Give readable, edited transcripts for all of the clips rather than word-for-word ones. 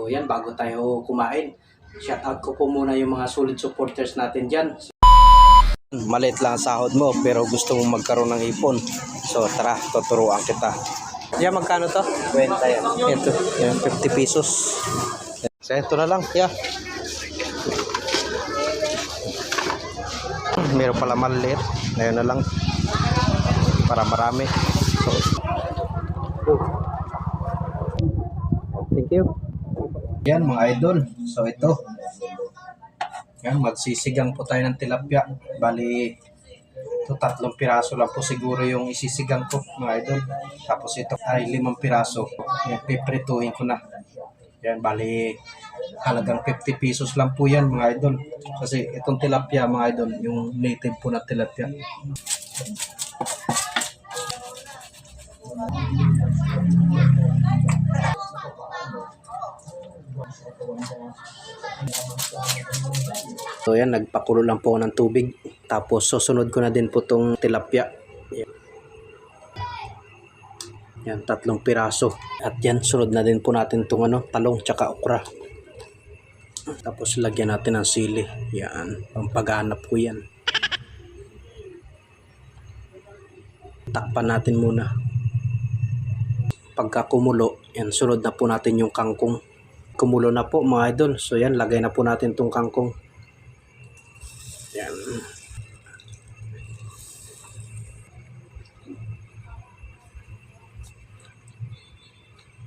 So yan, bago tayo kumain, shoutout ko po muna yung mga solid supporters natin dyan. Maliit lang ang sahod mo pero gusto mong magkaroon ng ipon. So tara, tuturuan kita. Yeah, magkano to? 20 yan. Ito, yan, 50 pesos. So ito na lang, yeah. Meron pala maliit. Ngayon na lang. Para marami. So, thank you. Yan mga idol. So ito. Yan, magsisigang po tayo ng tilapia. Bali, ito 3 piraso lang po siguro yung isisigang ko mga idol. Tapos ito ay 5 piraso. Yan, piprituhin ko na. Yan, bali, halagang 50 pesos lang po yan mga idol. Kasi itong tilapia mga idol, yung native po na tilapia. So yan, nagpakulo lang po ng tubig. Tapos susunod ko na din po itong tilapia. Yan, 3 piraso. At yan, sunod na din po natin itong talong tsaka okra. Tapos lagyan natin ng sili. Yan, pampaghanap ko yan. Takpan natin muna. Pagka kumulo, yan, sunod na po natin yung kangkong. Kumulo na po mga idol. So yan, lagay na po natin itong kangkong. Yan.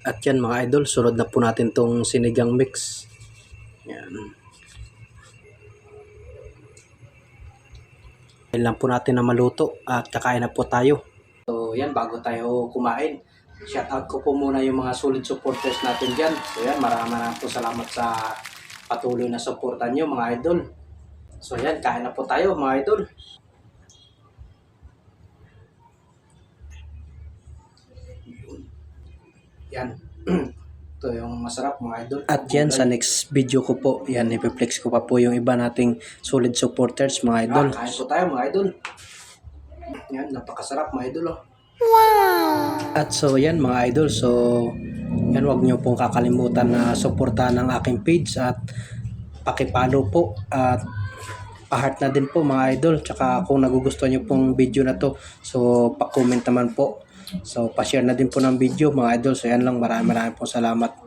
At yan mga idol, sunod na po natin itong sinigang mix. Yan. Yan lang po natin na maluto at kakain na po tayo. So yan, bago tayo kumain, shoutout ko po muna yung mga solid supporters natin dyan. So yan, maraming po salamat sa patuloy na supportan nyo mga idol. So yan, kain na po tayo mga idol. Yan. Ito yung masarap mga idol. At yan, sa next video ko po, yan, ipiplex ko pa po yung iba nating solid supporters mga idol. Kain po tayo mga idol. Yan, napakasarap mga idol. Oh. Wow! At so yan mga idol, so yan, wag nyo pong kakalimutan na suportahan ang aking page at pakipollow po at pa-heart na din po mga idol. Tsaka kung nagugustuhan nyo pong video na to, so pa-comment naman po. So pa-share na din po ng video mga idol. So yan lang, maraming pong salamat.